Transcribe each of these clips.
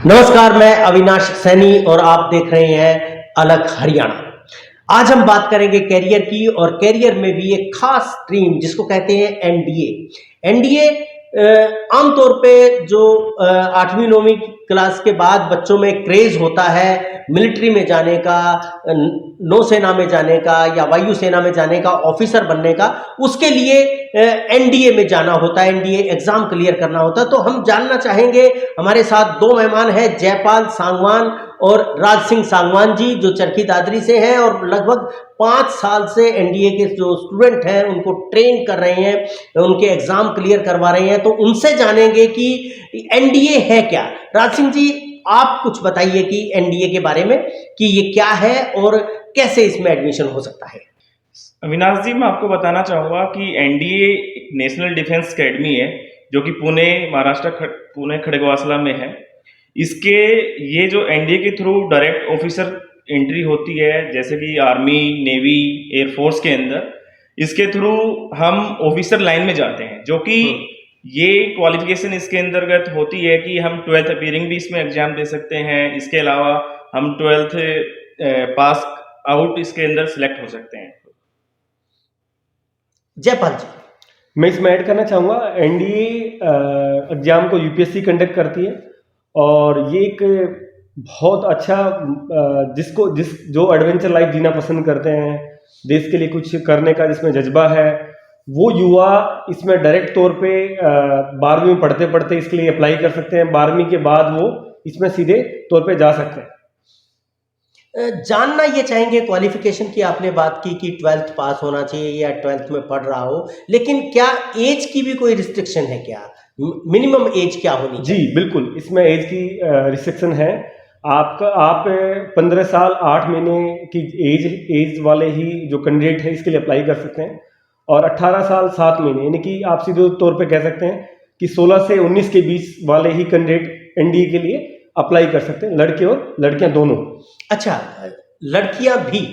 नमस्कार, मैं अविनाश सैनी और आप देख रहे हैं अलग हरियाणा। आज हम बात करेंगे कैरियर की और कैरियर में भी एक खास स्ट्रीम जिसको कहते हैं एनडीए। एनडीए आमतौर पे जो 8वीं 9वीं क्लास के बाद बच्चों में क्रेज होता है मिलिट्री में जाने का, नौसेना में जाने का या वायुसेना में जाने का, ऑफिसर बनने का, उसके लिए एनडीए में जाना होता है, एनडीए एग्जाम क्लियर करना होता है। तो हम जानना चाहेंगे, हमारे साथ दो मेहमान हैं, जयपाल सांगवान और राज सिंह सांगवान जी, जो चरखी दादरी से हैं और लगभग 5 साल से एनडीए के जो स्टूडेंट हैं उनको ट्रेन कर रहे हैं, उनके एग्जाम क्लियर करवा रहे हैं। तो उनसे जानेंगे कि एनडीए है क्या। राज सिंह जी, आप कुछ बताइए कि एनडीए के बारे में, कि ये क्या है और कैसे इसमें एडमिशन हो सकता है। अविनाश जी, मैं आपको बताना चाहूँगा कि एनडीए एक नेशनल डिफेंस एकेडमी है जो कि पुणे, महाराष्ट्र, पुणे खड़गवासला में है। इसके ये जो एनडीए के थ्रू डायरेक्ट ऑफिसर एंट्री होती है, जैसे कि आर्मी, नेवी, एयरफोर्स के अंदर, इसके थ्रू हम ऑफिसर लाइन में जाते हैं। जो कि ये क्वालिफिकेशन इसके अंतर्गत होती है कि हम 12th अपीयरिंग भी इसमें एग्जाम दे सकते हैं। इसके अलावा हम 12th पास आउट इसके अंदर सिलेक्ट हो सकते हैं। जयपाल जी, मैं इसमें ऐड करना चाहूँगा, एनडीए एग्जाम को यूपीएससी कंडक्ट करती है और ये एक बहुत अच्छा जो एडवेंचर लाइफ जीना पसंद करते हैं, देश के लिए कुछ करने का जिसमें जज्बा है, वो युवा इसमें डायरेक्ट तौर पे 12वीं में पढ़ते पढ़ते इसके लिए अप्लाई कर सकते हैं। 12वीं के बाद वो इसमें सीधे तौर पे जा सकते हैं। जानना ये चाहेंगे, क्वालिफिकेशन की आपने बात की कि 12th पास होना चाहिए या 12th में पढ़ रहा हो, लेकिन क्या एज की भी कोई रिस्ट्रिक्शन है क्या? मिनिमम एज क्या होनी चाहिए? जी बिल्कुल, इसमें एज की रिस्ट्रिक्शन है। आप 15 साल 8 महीने की एज वाले ही जो कैंडिडेट है इसके लिए अप्लाई कर सकते हैं, और 18 साल 7 महीने, यानी कि आप सीधे तौर पे कह सकते हैं कि 16 से 19 के बीच वाले ही कैंडिडेट एनडीए के लिए अप्लाई कर सकते हैं, लड़के और लड़कियां दोनों। अच्छा, लड़कियां भी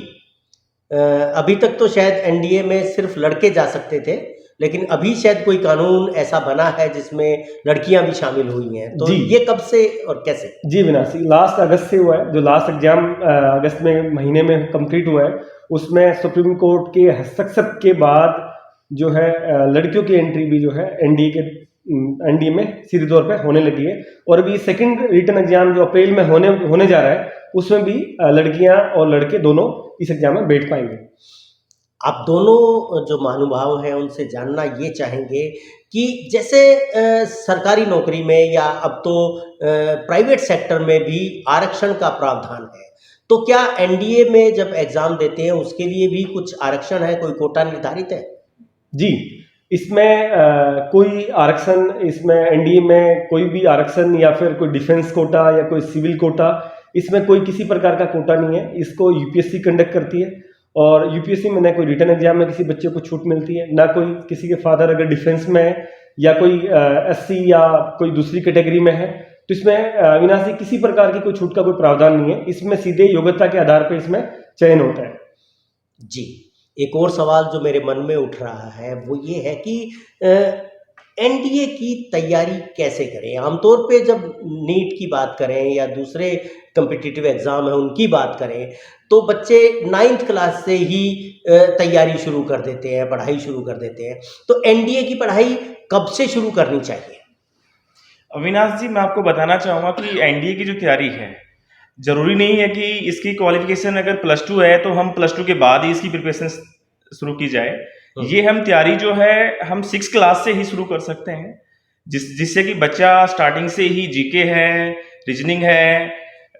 अभी तक तो शायद एनडीए में सिर्फ लड़के जा सकते थे, लेकिन अभी शायद कोई कानून ऐसा बना है जिसमें लड़कियां भी शामिल हुई हैं। तो ये कब से और कैसे? जी विनाशी, लास्ट अगस्त से हुआ है। जो लास्ट एग्जाम अगस्त में महीने में कंप्लीट हुआ है, उसमें सुप्रीम कोर्ट के हस्तक्षेप के बाद जो है लड़कियों की एंट्री भी जो है एनडीए में सीधे तौर पे होने लगी है। और अभी सेकंड रिटन एग्जाम जो अप्रैल में होने जा रहा है, उसमें भी लड़कियां और लड़के दोनों इस एग्जाम में बैठ पाएंगे। आप दोनों जो महानुभाव हैं उनसे जानना ये चाहेंगे कि जैसे सरकारी नौकरी में या अब तो प्राइवेट सेक्टर में भी आरक्षण का प्रावधान है, तो क्या एनडीए में जब एग्जाम देते हैं उसके लिए भी कुछ आरक्षण है, कोई कोटा निर्धारित है? जी, इसमें कोई आरक्षण, इसमें एनडीए में कोई भी आरक्षण या फिर कोई डिफेंस कोटा या कोई सिविल कोटा, इसमें कोई किसी प्रकार का कोटा नहीं है। इसको यूपीएससी कंडक्ट करती है, और यूपीएससी में ना कोई रिटन एग्जाम में किसी बच्चे को छूट मिलती है, ना कोई किसी के फादर अगर डिफेंस में है या कोई एससी या कोई दूसरी कैटेगरी में है, तो इसमें विनाशी किसी प्रकार की कोई छूट का कोई प्रावधान नहीं है। इसमें सीधे योग्यता के आधार पर इसमें चयन होता है। जी, एक और सवाल जो मेरे मन में उठ रहा है वो ये है कि एनडीए की तैयारी कैसे करें? आमतौर पे जब नीट की बात करें या दूसरे कम्पिटिटिव एग्ज़ाम है उनकी बात करें, तो बच्चे 9th क्लास से ही तैयारी शुरू कर देते हैं, पढ़ाई शुरू कर देते हैं। तो एनडीए की पढ़ाई कब से शुरू करनी चाहिए? अविनाश जी, मैं आपको बताना चाहूँगा कि एनडीए की जो तैयारी है, जरूरी नहीं है कि इसकी क्वालिफिकेशन अगर +2 है तो हम +2 के बाद ही इसकी प्रिपरेशन शुरू की जाए। ये हम तैयारी जो है हम 6 क्लास से ही शुरू कर सकते हैं, जिससे कि बच्चा स्टार्टिंग से ही जीके है, रीजनिंग है,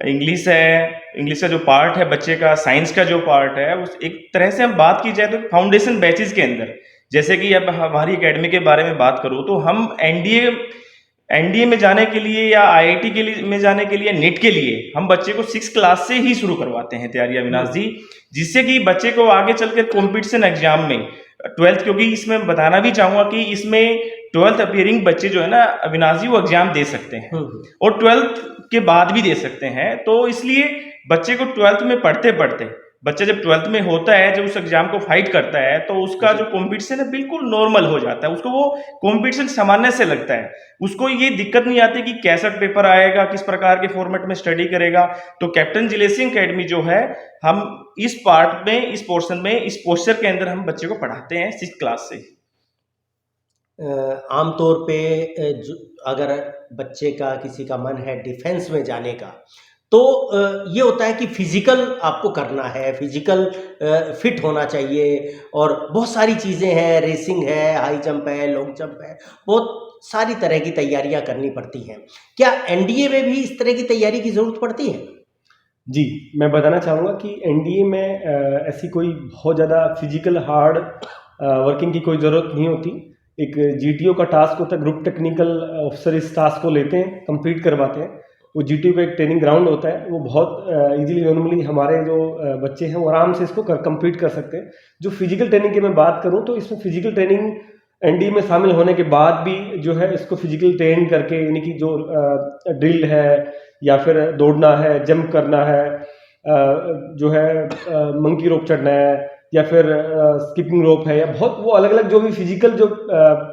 इंग्लिश है, इंग्लिश का जो पार्ट है बच्चे का, साइंस का जो पार्ट है, उस एक तरह से हम बात की जाए तो फाउंडेशन बैचेस के अंदर, जैसे कि अब हमारी एकेडमी के बारे में बात करूँ तो हम एनडीए में जाने के लिए या आईआईटी के लिए में जाने के लिए, नीट के लिए हम बच्चे को 6 क्लास से ही शुरू करवाते हैं तैयारी अविनाश जी, जिससे कि बच्चे को आगे चल के कॉम्पिटिशन एग्जाम में 12th, क्योंकि इसमें बताना भी चाहूँगा कि इसमें 12th अपीयरिंग बच्चे जो है ना अविनाश जी, वो एग्जाम दे सकते हैं और 12th के बाद भी दे सकते हैं। तो इसलिए बच्चे को 12th में पढ़ते पढ़ते बच्चा जब 12th में होता है, जब उस एग्जाम को फाइट करता है, तो उसका जो कंपटीशन है बिल्कुल नॉर्मल हो जाता है, उसको वो कंपटीशन सामान्य से लगता है, उसको ये दिक्कत नहीं आती कि कैसा पेपर आएगा, किस प्रकार के फॉर्मेट में स्टडी करेगा। तो कैप्टन जिले सिंह एकेडमी जो है, हम इस पार्ट में, इस पोर्शन में, इस पोस्चर के अंदर हम बच्चे को पढ़ाते हैं 6th क्लास से। आमतौर पे अगर बच्चे का किसी का मन है डिफेंस में जाने का, तो ये होता है कि फिजिकल आपको करना है, फिजिकल फिट होना चाहिए, और बहुत सारी चीज़ें हैं, रेसिंग है, हाई जंप है, लॉन्ग जंप है, बहुत सारी तरह की तैयारियां करनी पड़ती हैं। क्या एनडीए में भी इस तरह की तैयारी की ज़रूरत पड़ती है? जी, मैं बताना चाहूँगा कि एनडीए में ऐसी कोई बहुत ज़्यादा फिजिकल हार्ड वर्किंग की कोई ज़रूरत नहीं होती। एक जीटीओ का टास्क होता है, ग्रुप टेक्निकल ऑफिसर इस टास्क को लेते हैं, कंप्लीट करवाते हैं। वो जीटीओ का एक ट्रेनिंग ग्राउंड होता है, वो बहुत इजीली नॉर्मली हमारे जो बच्चे हैं वो आराम से इसको कंप्लीट कर सकते हैं। जो फिजिकल ट्रेनिंग की मैं बात करूँ तो इसमें फिजिकल ट्रेनिंग एनडीए में शामिल होने के बाद भी जो है इसको फिजिकल ट्रेन करके, यानी कि जो ड्रिल है या फिर दौड़ना है, जंप करना है, जो है मंकी रोप चढ़ना है, या फिर स्किपिंग रोप है, या बहुत वो अलग अलग जो भी फिजिकल जो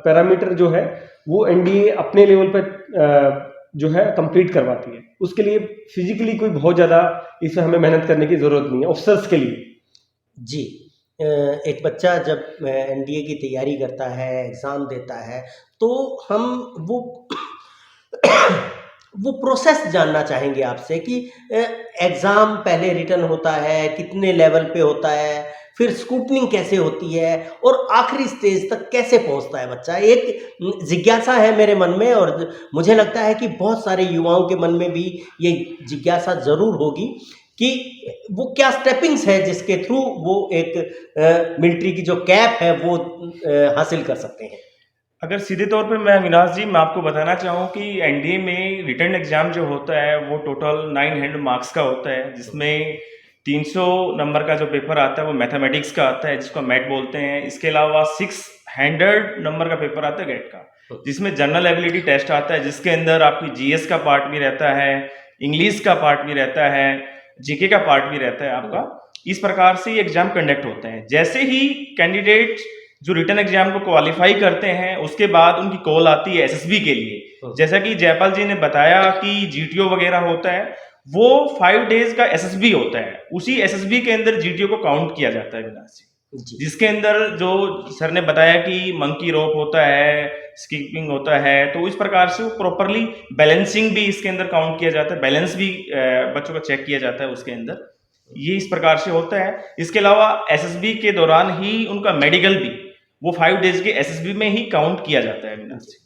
पैरामीटर जो है वो एनडीए अपने लेवल पर जो है कंप्लीट करवाती है। उसके लिए फिजिकली कोई बहुत ज़्यादा इसमें हमें मेहनत करने की ज़रूरत नहीं है ऑफिसर्स के लिए। जी, एक बच्चा जब एनडीए की तैयारी करता है, एग्ज़ाम देता है, तो हम वो वो प्रोसेस जानना चाहेंगे आपसे कि एग्ज़ाम पहले रिटन होता है, कितने लेवल पे होता है, फिर स्क्रूटनिंग कैसे होती है, और आखिरी स्टेज तक कैसे पहुंचता है बच्चा। एक जिज्ञासा है मेरे मन में, और मुझे लगता है कि बहुत सारे युवाओं के मन में भी ये जिज्ञासा ज़रूर होगी कि वो क्या स्टेपिंग्स है जिसके थ्रू वो एक मिलिट्री की जो कैप है वो हासिल कर सकते हैं। अगर सीधे तौर पे मैं अविनाश जी, मैं आपको बताना चाहूँ कि एनडीए में रिटन एग्जाम जो होता है वो टोटल 900 मार्क्स का होता है, जिसमें 300 नंबर का जो पेपर आता है वो मैथमेटिक्स का आता है, जिसको मैट बोलते हैं। इसके अलावा 600 नंबर का पेपर आता है गेट का, जिसमें जनरल एबिलिटी टेस्ट आता है, जिसके अंदर आपकी जीएस का पार्ट भी रहता है, इंग्लिश का पार्ट भी रहता है, जीके का पार्ट भी रहता है आपका। इस प्रकार से ये एग्जाम कंडक्ट होते हैं। जैसे ही कैंडिडेट जो रिटन एग्जाम को क्वालिफाई करते हैं, उसके बाद उनकी कॉल आती है एसएसबी के लिए। जैसा कि जयपाल जी ने बताया कि जीटीओ वगैरह होता है, वो 5 डेज का एसएसबी होता है, उसी एसएसबी के अंदर जीटीओ को काउंट किया जाता है अविनाश जी। जिसके अंदर जो सर ने बताया कि मंकी रोप होता है, स्किपिंग होता है, तो इस प्रकार से वो प्रॉपरली बैलेंसिंग भी इसके अंदर काउंट किया जाता है, बैलेंस भी बच्चों का चेक किया जाता है उसके अंदर। ये इस प्रकार से होता है। इसके अलावा एसएसबी के दौरान ही उनका मेडिकल भी वो 5 डेज के एसएसबी में ही काउंट किया जाता है अविनाश जी।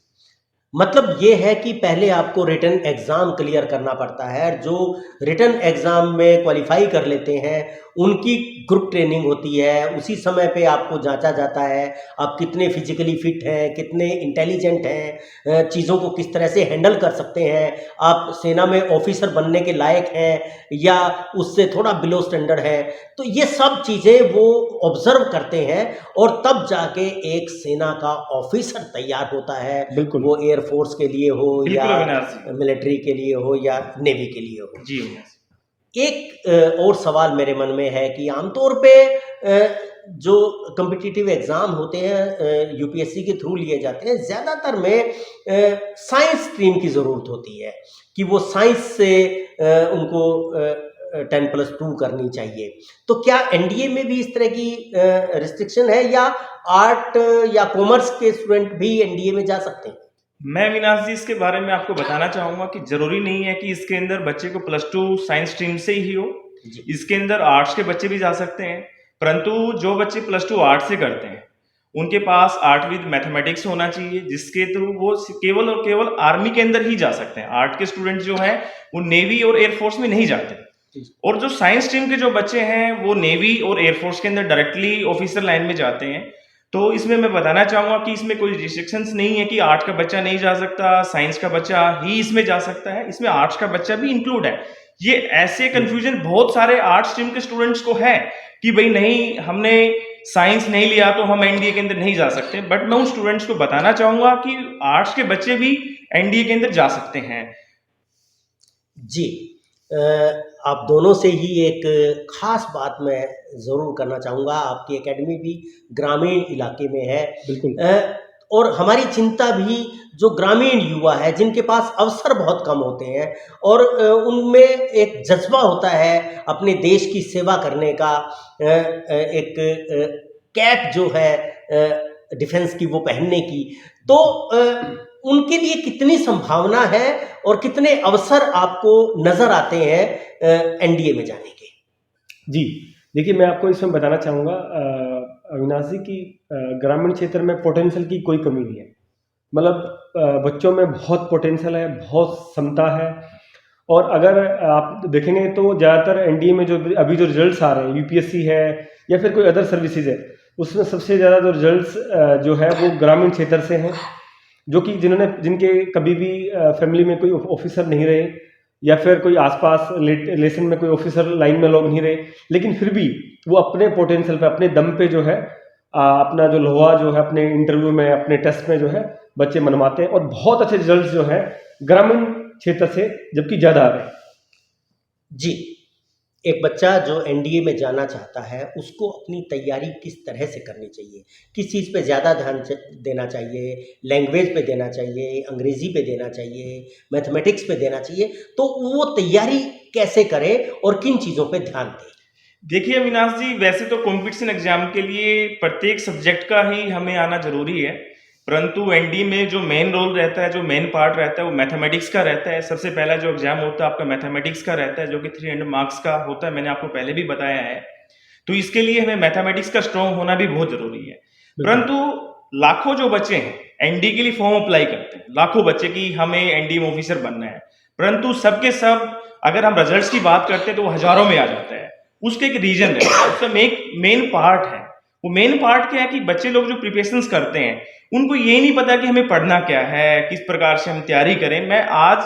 मतलब ये है कि पहले आपको रिटन एग्ज़ाम क्लियर करना पड़ता है। जो रिटन एग्ज़ाम में क्वालिफाई कर लेते हैं उनकी ग्रुप ट्रेनिंग होती है, उसी समय पे आपको जांचा जाता है आप कितने फिजिकली फिट हैं, कितने इंटेलिजेंट हैं, चीज़ों को किस तरह से हैंडल कर सकते हैं, आप सेना में ऑफिसर बनने के लायक हैं या उससे थोड़ा बिलो स्टैंडर्ड है। तो ये सब चीज़ें वो ऑब्जर्व करते हैं, और तब जाके एक सेना का ऑफिसर तैयार होता है, बिल्कुल। वो एयरफोर्स के लिए हो बिल्कुल या अविनाश जी। मिलिट्री के लिए हो या नेवी के लिए हो। जी अविनाश। एक और सवाल मेरे मन में है कि आमतौर पे जो कम्पिटिटिव एग्ज़ाम होते हैं यूपीएससी के थ्रू लिए जाते हैं, ज़्यादातर में साइंस स्ट्रीम की ज़रूरत होती है कि वो साइंस से उनको 10+2 करनी चाहिए। तो क्या एनडीए में भी इस तरह की रिस्ट्रिक्शन है, या आर्ट या कॉमर्स के स्टूडेंट भी एनडीए में जा सकते हैं? मैं अविनाश जी इसके बारे में आपको बताना चाहूंगा कि जरूरी नहीं है कि इसके अंदर बच्चे को +2 साइंस स्ट्रीम से ही हो। इसके अंदर आर्ट्स के बच्चे भी जा सकते हैं, परंतु जो बच्चे +2 आर्ट्स से करते हैं उनके पास आर्ट विद मैथमेटिक्स होना चाहिए, जिसके थ्रू वो केवल और केवल आर्मी के अंदर ही जा सकते हैं। आर्ट के स्टूडेंट जो हैं वो नेवी और एयरफोर्स में नहीं जाते, और जो साइंस स्ट्रीम के जो बच्चे हैं वो नेवी और एयरफोर्स के अंदर डायरेक्टली ऑफिसर लाइन में जाते हैं। तो इसमें मैं बताना चाहूंगा कि इसमें कोई रिस्ट्रिक्शंस नहीं है कि आर्ट का बच्चा नहीं जा सकता, साइंस का बच्चा ही इसमें जा सकता है। इसमें आर्ट्स का बच्चा भी इंक्लूड है। ये ऐसे कंफ्यूजन बहुत सारे आर्ट स्ट्रीम के स्टूडेंट्स को है कि भाई नहीं, हमने साइंस नहीं लिया तो हम एनडीए के अंदर नहीं जा सकते। बट मैं उन स्टूडेंट्स को बताना चाहूंगा कि आर्ट्स के बच्चे भी एनडीए के अंदर जा सकते हैं। जी, आप दोनों से ही एक ख़ास बात मैं ज़रूर करना चाहूँगा। आपकी एकेडमी भी ग्रामीण इलाके में है बिल्कुल। और हमारी चिंता भी जो ग्रामीण युवा है, जिनके पास अवसर बहुत कम होते हैं और उनमें एक जज़्बा होता है अपने देश की सेवा करने का, एक कैप जो है डिफेंस की वो पहनने की, तो उनके लिए कितनी संभावना है और कितने अवसर आपको नज़र आते हैं एनडीए में जाने के? जी, देखिए मैं आपको इसमें बताना चाहूँगा अविनाश जी कि ग्रामीण क्षेत्र में पोटेंशियल की कोई कमी नहीं है। मतलब बच्चों में बहुत पोटेंशियल है, बहुत क्षमता है और अगर आप देखेंगे तो ज़्यादातर एनडीए में जो अभी जो रिजल्ट्स आ रहे हैं, यूपीएससी है या फिर कोई अदर सर्विसेज है, उसमें सबसे ज़्यादा जो रिजल्ट्स जो है वो ग्रामीण क्षेत्र से हैं, जो कि जिनके कभी भी फैमिली में कोई ऑफिसर नहीं रहे या फिर कोई आसपास रिलेशन में कोई ऑफिसर लाइन में लोग नहीं रहे, लेकिन फिर भी वो अपने पोटेंशियल पे, अपने दम पे जो है अपना जो लोहा जो है अपने इंटरव्यू में, अपने टेस्ट में जो है बच्चे मनवाते हैं और बहुत अच्छे रिजल्ट जो है ग्रामीण क्षेत्र से जबकि ज़्यादा आ रहे हैं। जी, एक बच्चा जो एनडीए में जाना चाहता है, उसको अपनी तैयारी किस तरह से करनी चाहिए? किस चीज़ पे ज़्यादा ध्यान देना चाहिए? लैंग्वेज पे देना चाहिए, अंग्रेज़ी पे देना चाहिए, मैथमेटिक्स पे देना चाहिए? तो वो तैयारी कैसे करे और किन चीज़ों पे ध्यान दें? देखिए अविनाश जी, वैसे तो कंपटीशन एग्जाम के लिए प्रत्येक सब्जेक्ट का ही हमें आना जरूरी है, परंतु एनडी में जो मेन रोल रहता है, जो मेन पार्ट रहता है वो मैथमेटिक्स का रहता है। सबसे पहला जो एग्जाम होता है आपका मैथमेटिक्स का रहता है, जो कि 300 मार्क्स का होता है, मैंने आपको पहले भी बताया है। तो इसके लिए हमें मैथमेटिक्स का स्ट्रॉन्ग होना भी बहुत जरूरी है। परंतु लाखों जो बच्चे हैं एनडी के लिए फॉर्म अप्लाई करते हैं, लाखों बच्चे की हमें एनडी में ऑफिसर बनना है, परंतु सबके सब अगर हम रिजल्ट्स की बात करते हैं तो वो हजारों में आ जाता है। उसके एक रीजन है, उसका एक मेन पार्ट है। वो मेन पार्ट क्या है कि बच्चे लोग जो प्रिपरेशंस करते हैं उनको ये नहीं पता कि हमें पढ़ना क्या है, किस प्रकार से हम तैयारी करें। मैं आज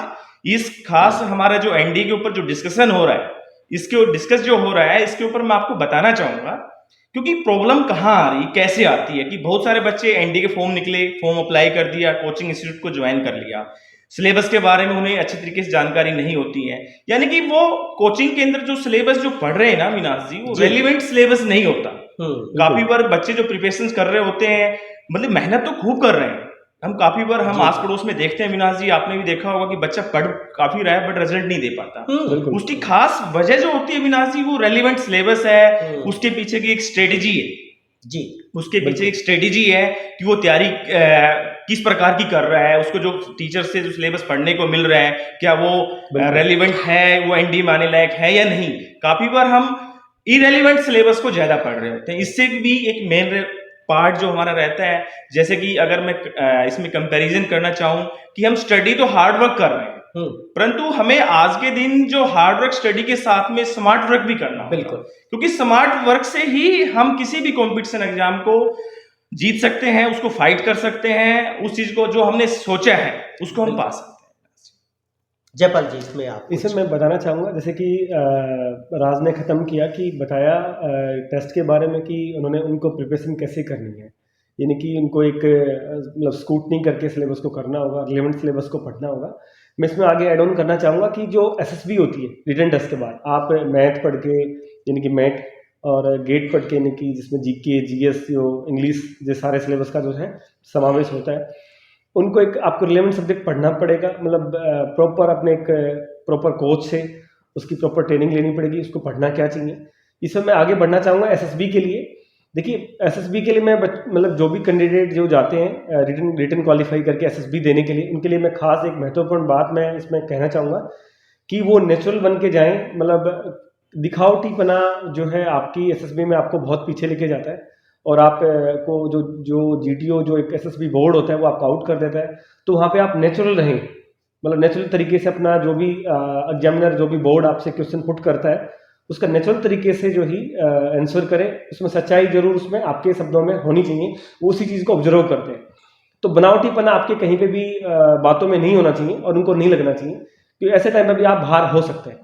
इस खास हमारा जो एनडी के ऊपर जो डिस्कशन हो रहा है, इसके डिस्कस जो हो रहा है, इसके ऊपर मैं आपको बताना चाहूंगा, क्योंकि प्रॉब्लम कहाँ आ रही, कैसे आती है कि बहुत सारे बच्चे एनडी के फॉर्म निकले, फॉर्म अप्लाई कर दिया, कोचिंग इंस्टीट्यूट को ज्वाइन कर लिया, सिलेबस के बारे में उन्हें अच्छी तरीके से जानकारी नहीं होती है, यानी कि वो कोचिंग के अंदर जो सिलेबस जो पढ़ रहे हैं ना अविनाश जी, वो रेलिवेंट सिलेबस नहीं होता। काफी बार बच्चे जो प्रिपरेशन कर रहे होते हैं, मतलब मेहनत तो खूब कर रहे हैं, हम काफी बार हम आस पड़ोस में देखते हैं अविनाश जी, आपने भी देखा होगा कि बच्चा पढ़ काफी रहा है बट रिजल्ट नहीं दे पाता। उसकी खास वजह जो होती है अविनाश जी, वो रेलिवेंट सिलेबस है, उसके पीछे की एक स्ट्रेटेजी है जी, उसके पीछे एक स्ट्रेटेजी है कि वो तैयारी किस प्रकार की कर रहा है, उसको जो टीचर से जो सिलेबस पढ़ने को मिल रहा है क्या वो रेलिवेंट है, वो एनडी में आने लायक है या नहीं। काफी बार हम इरेलीवेंट सिलेबस को ज्यादा पढ़ रहे होते हैं। इससे भी एक मेन पार्ट जो हमारा रहता है, जैसे कि अगर मैं इसमें कंपैरिजन करना चाहूं कि हम स्टडी तो हार्ड वर्क कर रहे हैं, परंतु हमें आज के दिन जो हार्ड वर्क स्टडी के साथ में स्मार्ट वर्क भी करना, बिल्कुल, क्योंकि स्मार्ट वर्क से ही हम किसी भी कंपटीशन एग्जाम को जीत सकते हैं, उसको फाइट कर सकते हैं, उस चीज को जो हमने सोचा है उसको हम पा सकते हैं। जयपाल जी, इसमें आप इसे मैं बताना चाहूँगा, जैसे कि राज ने ख़त्म किया कि बताया टेस्ट के बारे में कि उन्होंने उनको प्रिपरेशन कैसे करनी है, यानी कि उनको एक मतलब स्क्रूटनी करके सिलेबस को करना होगा, रिलेवेंट सिलेबस को पढ़ना होगा। मैं इसमें आगे ऐड ऑन करना चाहूँगा कि जो एसएसबी होती है रिटन टेस्ट के बाद, आप मैथ पढ़ के यानी कि मैथ और गेट पढ़ के, यानी कि जिसमें जीके जीएस जो इंग्लिश जो सारे सिलेबस का जो है समावेश होता है, उनको एक आपको रिलेवेंट सब्जेक्ट पढ़ना पड़ेगा, मतलब प्रॉपर अपने एक प्रॉपर कोच से उसकी प्रॉपर ट्रेनिंग लेनी पड़ेगी, उसको पढ़ना क्या चाहिए। इसमें मैं आगे बढ़ना चाहूँगा एसएसबी के लिए। देखिए एसएसबी के लिए मैं मतलब जो भी कैंडिडेट जो जाते हैं रिटन क्वालिफाई करके एसएसबी देने के लिए, उनके लिए मैं खास एक महत्वपूर्ण बात मैं इसमें कहना चाहूँगा कि वो नेचुरल बन के जाएँ। मतलब दिखावटीपना जो है आपकी एसएसबी में आपको बहुत पीछे लेके जाता है और आप को जो जीटीओ जो एक एसएसबी बोर्ड होता है वो आपको आउट कर देता है। तो वहाँ पे आप नेचुरल रहें, मतलब नेचुरल तरीके से अपना जो भी एग्जामिनर जो भी बोर्ड आपसे क्वेश्चन पुट करता है उसका नेचुरल तरीके से जो ही आंसर करें, उसमें सच्चाई जरूर उसमें आपके शब्दों में होनी चाहिए, वो उसी चीज़ को ऑब्जर्व करते हैं। तो बनावटीपना आपके कहीं पे भी बातों में नहीं होना चाहिए और उनको नहीं लगना चाहिए, क्योंकि ऐसे टाइम में भी आप बाहर हो सकते हैं।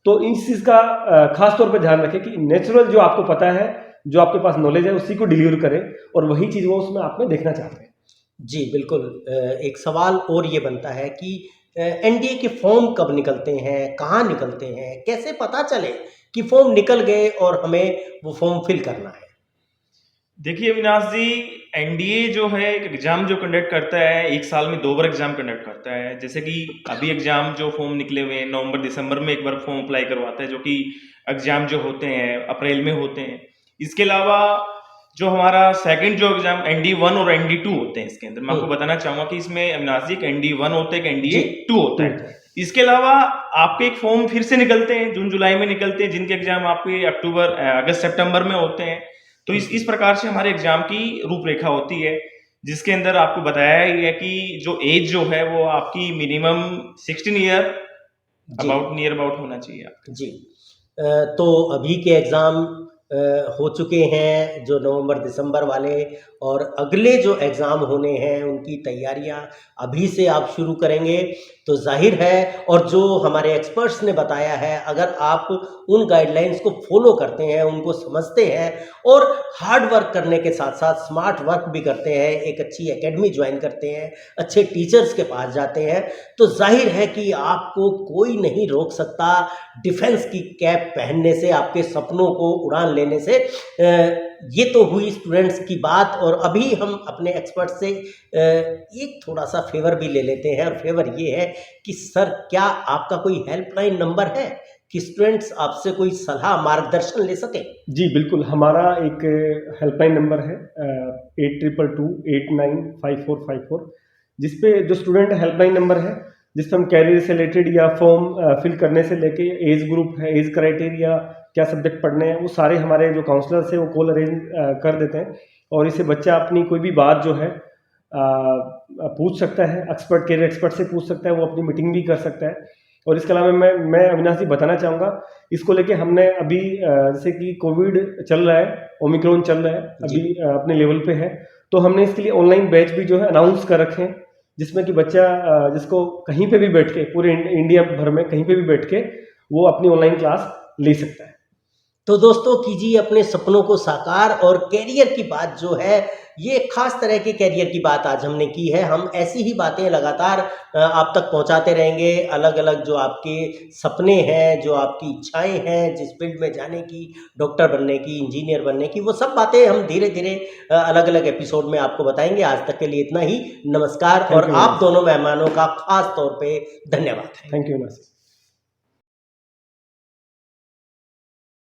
तो इस चीज़ का खास तौर पर ध्यान रखें कि नेचुरल जो आपको पता है, जो आपके पास नॉलेज है, उसी को डिलीवर करें और वही चीज़ वो उसमें आप में देखना चाहते हैं। जी बिल्कुल। एक सवाल और ये बनता है कि एनडीए के फॉर्म कब निकलते हैं, कहाँ निकलते हैं, कैसे पता चले कि फॉर्म निकल गए और हमें वो फॉर्म फिल करना है? देखिए अविनाश जी, एनडीए जो है एक एग्जाम जो कंडक्ट करता है, एक साल में 2 बार एग्जाम कंडक्ट करता है। जैसे कि अभी एग्जाम जो फॉर्म निकले हुए हैं नवंबर दिसंबर में एक बार फॉर्म अप्लाई करवाता है, जो कि एग्जाम जो होते हैं अप्रैल में होते हैं। इसके अलावा जो हमारा सेकंड जो एग्जाम एनडी 1 और एनडी 2 होते हैं, इसके अंदर मैं आपको बताना चाहूंगा कि इसमें अविनाश जी एक एनडी 1 होता है, एक एनडीए 2 होता है। इसके अलावा आपके एक फॉर्म फिर से निकलते हैं, जून जुलाई में निकलते हैं, जिनके एग्जाम आपके अक्टूबर अगस्त सितंबर में होते हैं। तो इस प्रकार से हमारे एग्जाम की रूपरेखा होती है, जिसके अंदर आपको बताया ही है कि जो एज जो है वो आपकी मिनिमम 16 ईयर नियर अबाउट होना चाहिए आपका। जी। तो अभी के एग्ज़ाम हो चुके हैं जो नवंबर दिसंबर वाले, और अगले जो एग्ज़ाम होने हैं उनकी तैयारियां अभी से आप शुरू करेंगे तो जाहिर है, और जो हमारे एक्सपर्ट्स ने बताया है, अगर आप उन गाइडलाइंस को फॉलो करते हैं, उनको समझते हैं और हार्ड वर्क करने के साथ साथ स्मार्ट वर्क भी करते हैं, एक अच्छी एकेडमी ज्वाइन करते हैं, अच्छे टीचर्स के पास जाते हैं, तो जाहिर है कि आपको कोई नहीं रोक सकता डिफेंस की कैप पहनने से, आपके सपनों को उड़ान लेने से। ये तो हुई स्टूडेंट्स की बात, और अभी हम अपने एक्सपर्ट से एक थोड़ा सा फेवर भी ले लेते हैं, और फेवर ये है कि सर क्या आपका कोई हेल्पलाइन नंबर है कि स्टूडेंट्स आपसे कोई सलाह मार्गदर्शन ले सकें? जी बिल्कुल, हमारा एक हेल्पलाइन नंबर है 8222895454, जिसपे जो स्टूडेंट हेल्पलाइन नंबर है, जिस पर हम कैरियर से रिलेटेड या फॉर्म फिल करने से लेके एज ग्रुप है, एज क्राइटेरिया, क्या सब्जेक्ट पढ़ने हैं, वो सारे हमारे जो काउंसलर्स हैं वो कॉल अरेंज कर देते हैं, और इससे बच्चा अपनी कोई भी बात जो है पूछ सकता है, कैरियर एक्सपर्ट से पूछ सकता है, वो अपनी मीटिंग भी कर सकता है। और इसके अलावा मैं अविनाश जी बताना चाहूँगा, इसको लेके हमने अभी जैसे कि कोविड चल रहा है, ओमिक्रॉन चल रहा है, अभी अपने लेवल पे है, तो हमने इसके लिए ऑनलाइन बैच भी जो है अनाउंस कर रखे हैं, जिसमें कि बच्चा जिसको कहीं पे भी बैठ के, पूरे इंडिया भर में कहीं पे भी बैठ के वो अपनी ऑनलाइन क्लास ले सकता है। तो दोस्तों कीजिए अपने सपनों को साकार, और कैरियर की बात जो है, ये खास तरह के कैरियर की बात आज हमने की है। हम ऐसी ही बातें लगातार आप तक पहुंचाते रहेंगे, अलग अलग जो आपके सपने हैं, जो आपकी इच्छाएं हैं, जिस फील्ड में जाने की, डॉक्टर बनने की, इंजीनियर बनने की, वो सब बातें हम धीरे धीरे अलग अलग एपिसोड में आपको बताएंगे। आज तक के लिए इतना ही, नमस्कार, और आप दोनों मेहमानों का खास तौर पे धन्यवाद है। Thank you.